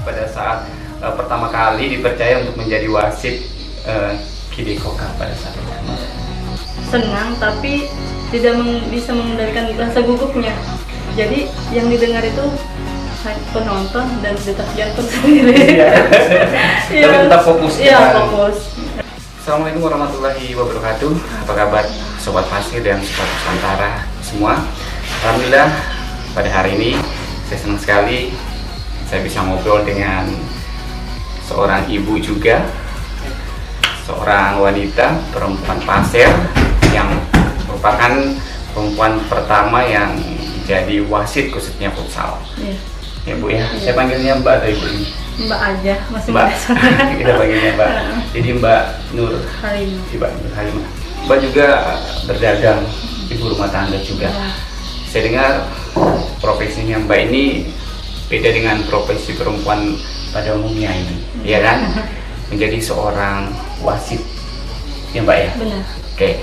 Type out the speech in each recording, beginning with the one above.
pada saat pertama kali dipercaya untuk menjadi wasit Hideko Cup pada saat itu? Senang, tapi tidak bisa mengendalikan rasa gugupnya. Jadi yang didengar itu penonton dan detak jantung sendiri. Tapi tetap fokus. Iya, fokus. Assalamualaikum warahmatullahi wabarakatuh. Apa kabar Sobat Pasir dan Sobat Nusantara semua? Alhamdulillah pada hari ini saya senang sekali saya bisa ngobrol dengan seorang ibu juga, seorang wanita perempuan Pasir yang merupakan perempuan pertama yang jadi wasit khususnya futsal. Ya Bu ya, saya panggilnya Mbak atau Ibu ini? Mbak aja, masih Mbak. Kita panggilnya Mbak. Jadi Mbak Nur Halimah. Mbak Nur Halimah. Mbak juga berdagang, ibu rumah tangga juga. Ya. Saya dengar profesinya Mbak ini beda dengan profesi perempuan pada umumnya ini, ya kan? Menjadi seorang wasit, ya Mbak ya? Benar. Oke,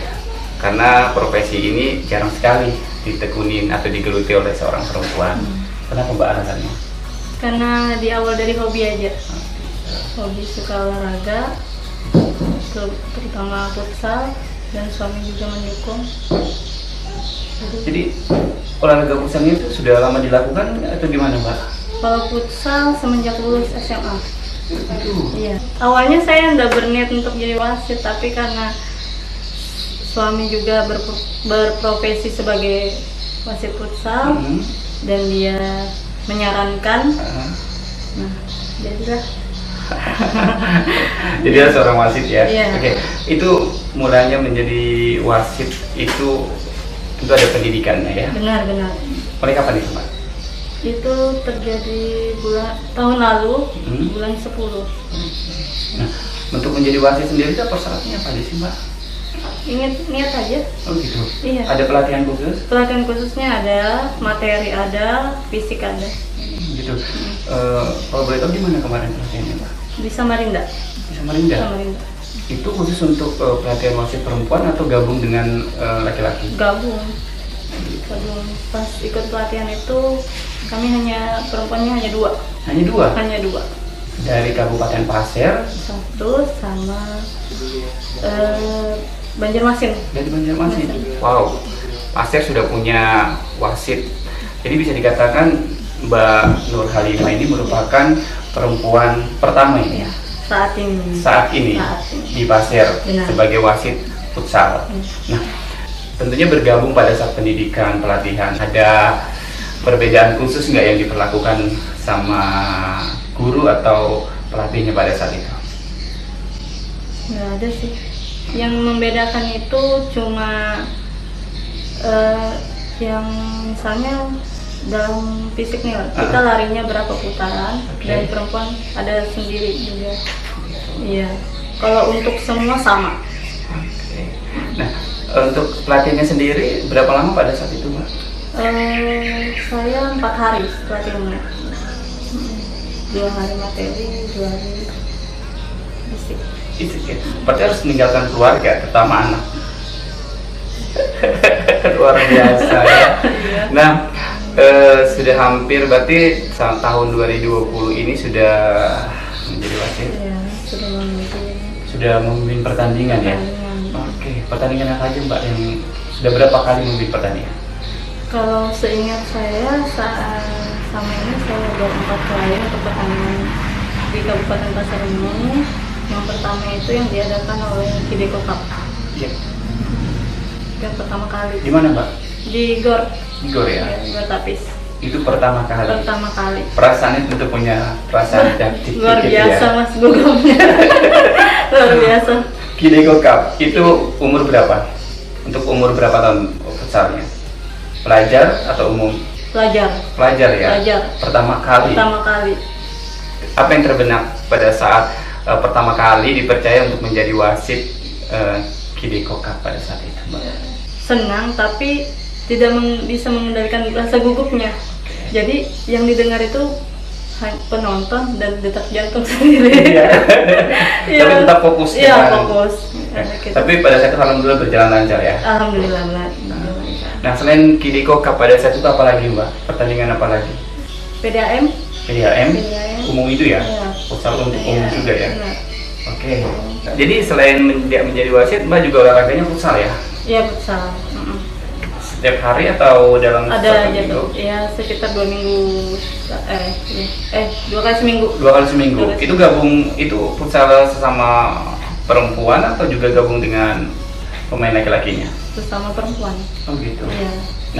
karena profesi ini jarang sekali ditekunin atau digeluti oleh seorang perempuan. Kenapa Mbak alasannya? Karena di awal dari hobi aja. Hobi suka olahraga, terutama futsal, dan suami juga mendukung. Jadi olahraga futsal itu sudah lama dilakukan atau gimana Mbak? Kalau futsal semenjak lulus SMA. Iya. Awalnya saya nggak berniat untuk jadi wasit, tapi karena suami juga berprofesi sebagai wasit futsal dan dia menyarankan, nah jadilah. Jadi ada seorang wasit ya. Iya. Oke, itu mulanya menjadi wasit itu ada pendidikannya ya. Benar. Mulai kapan itu Mbak? Itu terjadi tahun lalu, bulan 10. Nah, untuk menjadi wasit sendiri itu persyaratnya apa aja sih Mbak? Niat aja. Oh gitu. Iya. Ada pelatihan khusus? Pelatihan khususnya ada, materi ada, fisik ada. Gitu. Kalau boleh tahu di mana kemarin pelatihannya Mbak? Di Samarinda. Di Samarinda. Samarinda. Itu khusus untuk pelatihan wasit perempuan atau gabung dengan laki-laki? Gabung. Pas ikut pelatihan itu kami perempuannya hanya 2. Hanya 2? Hanya 2. Dari Kabupaten Pasir? 1 sama Banjarmasin. Dari Banjarmasin. Wow, Pasir sudah punya wasit. Jadi bisa dikatakan Mbak Nur Halimah ini merupakan perempuan pertama ini. Ya, saat ini di Pasir. Benar. Sebagai wasit futsal. Nah, tentunya bergabung pada saat pendidikan pelatihan ada perbedaan khusus nggak yang diperlakukan sama guru atau pelatihnya pada saat itu? Nggak ada sih. Yang membedakan itu cuma yang misalnya dalam fisik nih, kita larinya berapa putaran, dan perempuan ada sendiri juga. Iya. Kalau untuk semua sama. Nah, untuk pelatihannya sendiri berapa lama pada saat itu Mbak? Saya 4 hari pelatihannya. 2 hari materi, 2 hari fisik. Ya. Berarti harus meninggalkan keluarga, terutama anak. Luar biasa ya. Nah, sudah hampir berarti tahun 2020 ini sudah menjadi wasit. Ya, Sudah memimpin pertandingan ya. Oke, pertandingan apa aja Mbak yang sudah berapa kali memimpin pertandingan? Kalau seingat saya sama ini saya udah 4 kali untuk pertandingan di Kabupaten Pasir ini. Yang pertama itu yang diadakan oleh Hideko Cup. Iya. Yang pertama kali. Di mana Mbak? Di GOR. Di GOR ya. Di GOR Tapis. Itu pertama kali. Pertama kali. Perasaannya tentu punya perasaan cantik. Luar biasa ya. Mas gugupnya. Luar biasa. Hideko Cup itu umur berapa? Untuk umur berapa tahun futsalnya? Pelajar atau umum? Pelajar. Pelajar ya. Pelajar. Pertama kali. Pertama kali. Apa yang terbenak pada saat pertama kali dipercaya untuk menjadi wasit Hideko Cup pada saat itu Mbak? Senang, tapi tidak bisa mengendalikan rasa gugupnya. Jadi yang didengar itu penonton dan detak jantung sendiri. Iya. Tapi tetap fokus. Iya, kan? fokus. Tapi pada saat itu alhamdulillah berjalan lancar ya. Alhamdulillah benar. Nah, selain Hideko Cup pada saat itu apa lagi Mbak? Pertandingan apa lagi? PDAM. PDAM. umum itu ya? Iya. Futsal untuk umum juga ya? Benar. Oke. Jadi selain menjadi wasit, Mbak juga olahraganya futsal ya? Iya, futsal. Setiap hari atau dalam Ada satu aja minggu? tuh, ya sekitar 2 minggu, 2 kali seminggu. 2 kali seminggu. 2 kali Itu gabung, itu futsal sesama perempuan atau juga gabung dengan pemain laki-lakinya? Sesama perempuan. Oh gitu. Iya.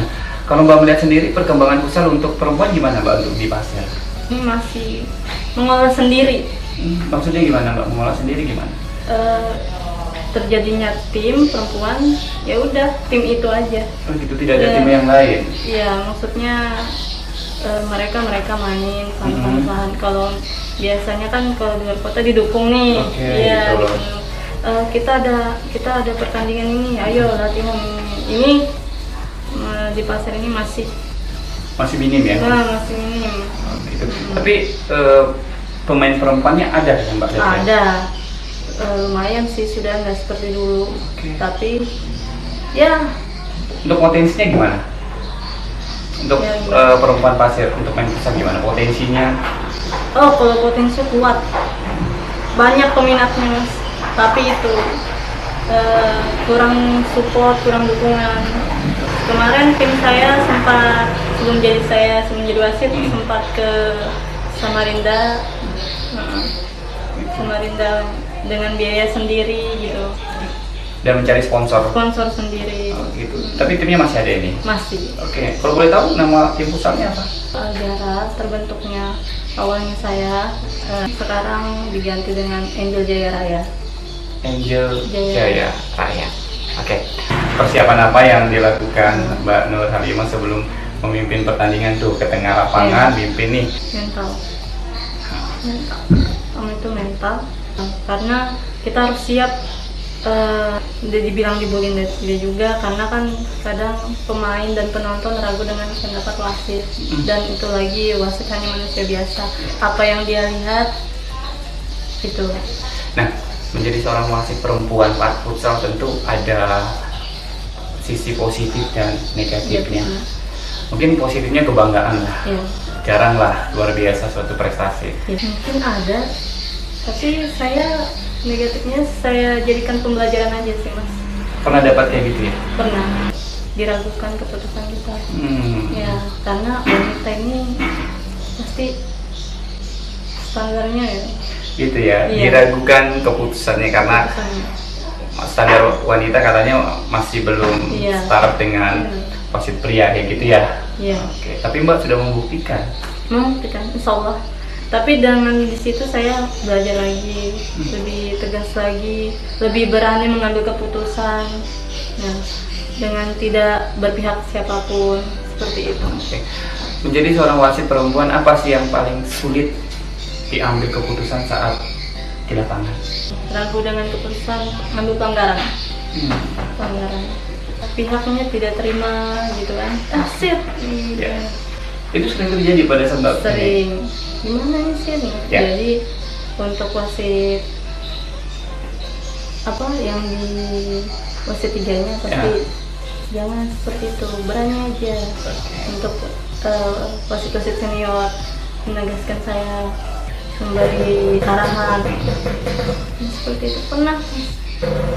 Nah, kalau Mbak melihat sendiri perkembangan futsal untuk perempuan gimana Mbak untuk di Pasir? Ini masih mengolah sendiri. Maksudnya gimana Mbak? Mengolah sendiri gimana? Terjadinya tim perempuan, ya udah tim itu aja. Oh gitu, tidak ada tim yang lain? Iya, maksudnya mereka main pelan-pelan. Kalau biasanya kan kalau di luar kota didukung nih. Oke, Iya. gitu loh. Kita ada pertandingan ini, ayo latihan ini. Di Pasir ini masih minim ya? masih minim. Oh, gitu. Tapi pemain perempuannya ada ya Mbak? Ada. Lumayan sih, sudah nggak seperti dulu. Oke. Tapi ya Untuk potensinya gimana? Untuk Ya, perempuan Pasir untuk main futsal gimana potensinya? kalau potensi kuat, banyak peminatnya mas. Tapi itu kurang support, kurang dukungan. Kemarin tim saya sempat sebelum jadi wasit sempat ke Samarinda, dengan biaya sendiri gitu. Dan mencari sponsor? Sponsor sendiri. Oh, gitu. Tapi timnya masih ada ini? Masih. Oke. Kalau boleh tahu nama tim futsalnya apa? Jara terbentuknya awalnya saya, sekarang diganti dengan Angel Jaya Raya. Angel Jaya Raya. Oke. Persiapan apa yang dilakukan Mbak Nur Halimah sebelum memimpin pertandingan tuh ke tengah lapangan, mimpin nih? Mental. Itu mental. Karena kita harus siap. Udah dibilang dibully dia juga, karena kan kadang pemain dan penonton ragu dengan pendapat wasit, dan itu lagi wasit hanya manusia biasa, apa yang dia lihat itu. Nah, menjadi seorang wasit perempuan Pak futsal tentu ada sisi positif dan negatifnya. Mungkin positifnya kebanggaan lah, Ya. jarang lah, luar biasa suatu prestasi. Ya, mungkin ada, tapi saya negatifnya saya jadikan pembelajaran aja sih mas. Pernah dapat kayak gitu ya? Pernah diragukan keputusan kita. Ya, karena wanita ini pasti standarnya ya. Gitu ya, Iya. diragukan keputusannya karena Keputusannya. standar wanita katanya masih belum Iya. setara dengan wasit pria kayak gitu ya. Iya. Oke, tapi Mbak sudah membuktikan. Membuktikan, insya Allah. Tapi dengan di situ saya belajar lagi, lebih tegas lagi, lebih berani mengambil keputusan, ya, dengan tidak berpihak siapapun, seperti itu. Oke. Menjadi seorang wasit perempuan, apa sih yang paling sulit diambil keputusan saat di lapangan? Ragu dengan keputusan, ambil pelanggaran. Pelanggaran. Pihaknya tidak terima gitu kan. Sip. Ya. Itu sering terjadi pada saat Mbak ini? Sering. Gimana ini sih? Ya. Jadi untuk wasit apa yang di wasit tiganya pasti jangan seperti itu, berani aja. Untuk wasit-wasit senior menegaskan saya, memberi arahan seperti itu. Pernah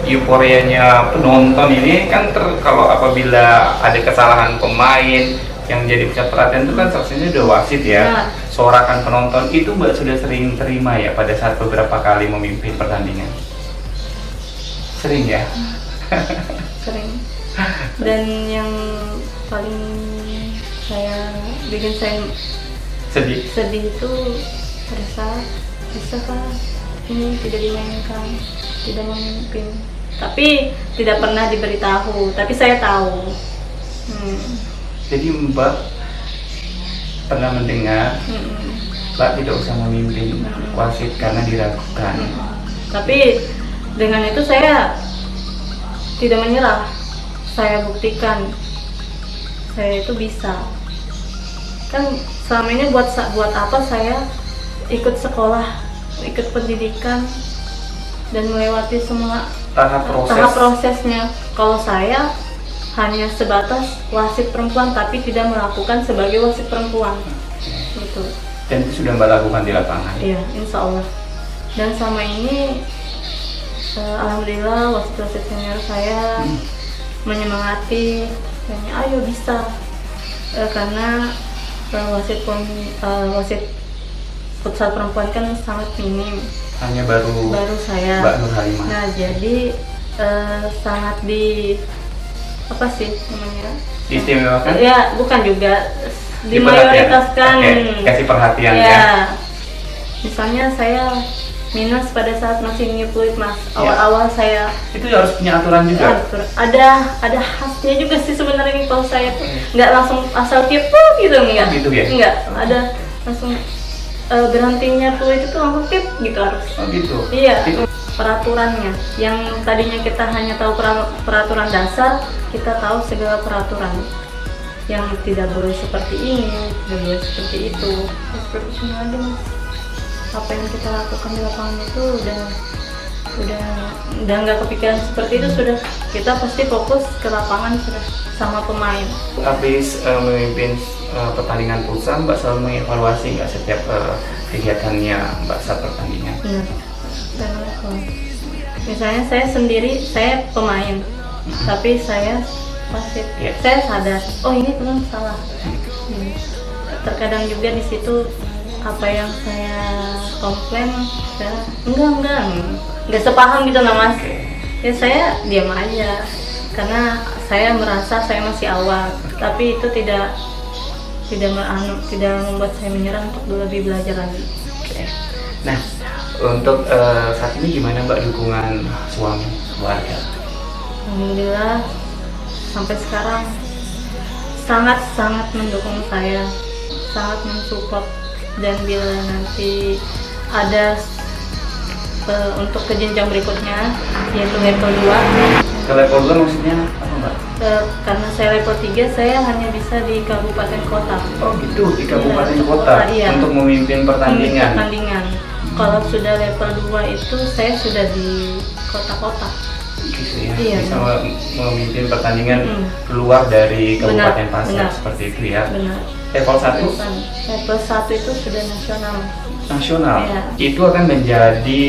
Euforianya penonton ini kan kalau apabila ada kesalahan pemain yang jadi pusat perhatian itu kan saksinya udah wasit ya. Nah. Sorakan penonton itu Mbak sudah sering terima ya pada saat beberapa kali memimpin pertandingan? Sering ya? sering. Dan yang paling bikin saya sedih itu bisa Pak ini tidak dimainkan, tidak memimpin, tapi tidak pernah diberitahu, tapi saya tahu. Jadi Mbak pernah mendengar Mbak tidak usah memimpin wasit karena diragukan. Tapi dengan itu saya tidak menyerah, saya buktikan saya itu bisa. Kan selama ini buat apa saya ikut sekolah, ikut pendidikan, dan melewati semua tahap prosesnya. Kalau saya hanya sebatas wasit perempuan tapi tidak melakukan sebagai wasit perempuan gitu. Dan itu sudah Mbak lakukan di lapangan? Iya, insya Allah. Dan sama ini alhamdulillah wasit-wasit senior saya menyemangati, katanya ayo bisa, karena wasit futsal perempuan kan sangat minim. Hanya baru saya Mbak Nur Halimah. Nah jadi sangat apa sih namanya, diistimewakan? Ya bukan juga, dimayoritaskan. Kasih perhatian ya. ya. Misalnya saya minus pada saat masih new fluid mas, Ya. awal-awal saya Itu harus punya aturan juga. ada khasnya juga sih sebenarnya nih, kalau saya tuh nggak langsung asal tiup gitu, enggak. Gitu ya? Enggak, ada langsung berhentinya fluid itu langsung tiup gitu harus. Oh gitu. Iya. Itu Peraturannya yang tadinya kita hanya tahu peraturan dasar, kita tahu segala peraturan yang tidak boleh seperti ini, tidak boleh seperti itu. Seperti ini aja mas. Apa yang kita lakukan di lapangan itu udah nggak kepikiran seperti itu, sudah kita pasti fokus ke lapangan sudah sama pemain. habis memimpin pertandingan futsal, Mbak selalu mengevaluasi nggak setiap kegiatannya Mbak saat pertandingan? Benar. Dan misalnya saya sendiri, saya pemain, tapi saya wasit. Yeah. Saya sadar, oh ini teman salah. Terkadang juga di situ apa yang saya komplain, saya enggak sepaham gitu lah mas. Ya saya diam aja, karena saya merasa saya masih awal, tapi itu tidak membuat saya menyerah untuk lebih belajar lagi. Oke. Nah, untuk saat ini gimana Mbak dukungan suami, keluarga? Alhamdulillah sampai sekarang sangat mendukung saya, sangat mensupport, dan bila nanti ada untuk ke jenjang berikutnya yaitu level 2. Ke level 2 maksudnya apa Mbak? Karena saya level 3, saya hanya bisa di kabupaten kota. Oh gitu, di kabupaten Iya, kota iya. untuk memimpin pertandingan. Kalau sudah level 2 itu saya sudah di kota-kota. Gitu ya, Iya, bisa memimpin pertandingan keluar dari Kabupaten Pasir benar. seperti itu ya. Benar. Level 1? Level 1 itu sudah nasional. Nasional. Iya. Itu akan menjadi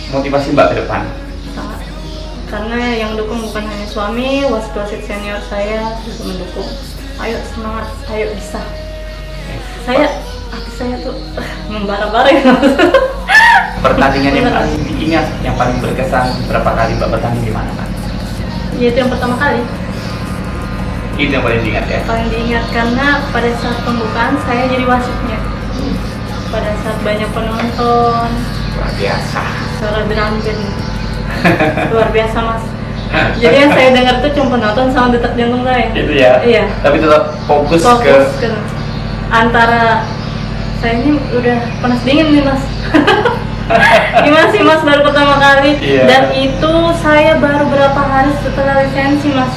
motivasi Mbak ke depan. Sangat. Karena yang dukung bukan hanya suami, wasit senior saya juga mendukung. Ayo semangat, ayo bisa. Hati saya tuh membara-bara ya. Pertandingan yang paling diingat, yang paling berkesan, berapa kali Mbak bertanding di mana Mbak? Yaitu yang pertama kali. Itu yang paling diingat ya? Paling diingat karena pada saat pembukaan saya jadi wasitnya. Pada saat banyak penonton, Luar biasa. suara drum band, luar biasa mas. Jadi yang saya dengar tuh cuma penonton sama detak jantung saya. Itu ya? Iya. Tapi tetap fokus ke antara saya ini udah panas dingin nih mas. Gimana sih mas, baru pertama kali. Iya. Dan itu saya baru berapa hari setelah lisensi mas,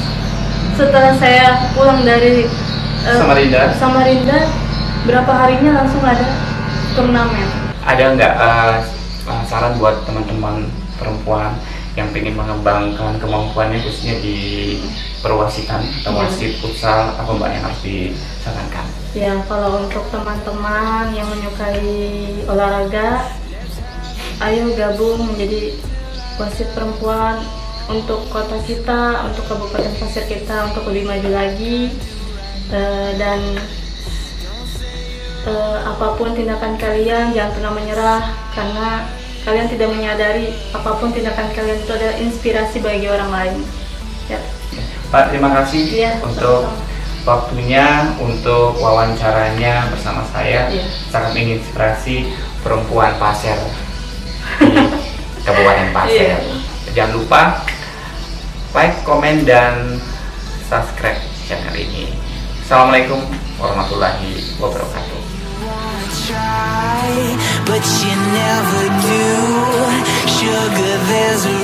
setelah saya pulang dari Samarinda, berapa harinya langsung ada turnamen. Ada nggak saran buat teman-teman perempuan yang ingin mengembangkan kemampuannya khususnya di perwasitan atau wasit futsal, apa Mbak yang harus disarankan? Ya, kalau untuk teman-teman yang menyukai olahraga, ayo gabung menjadi wasit perempuan untuk kota kita, untuk Kabupaten Pasir kita, untuk lebih maju lagi. Dan apapun tindakan kalian, jangan pernah menyerah, karena kalian tidak menyadari apapun tindakan kalian itu adalah inspirasi bagi orang lain. Ya. Pak, terima kasih untuk sama-sama. waktunya, untuk wawancaranya bersama saya. Iya. Sangat menginspirasi perempuan Pasir di Kabupaten Pasir. Iya. Jangan lupa like, komen, dan subscribe channel ini. Assalamualaikum warahmatullahi wabarakatuh. Try, but you never do. Sugar, there's a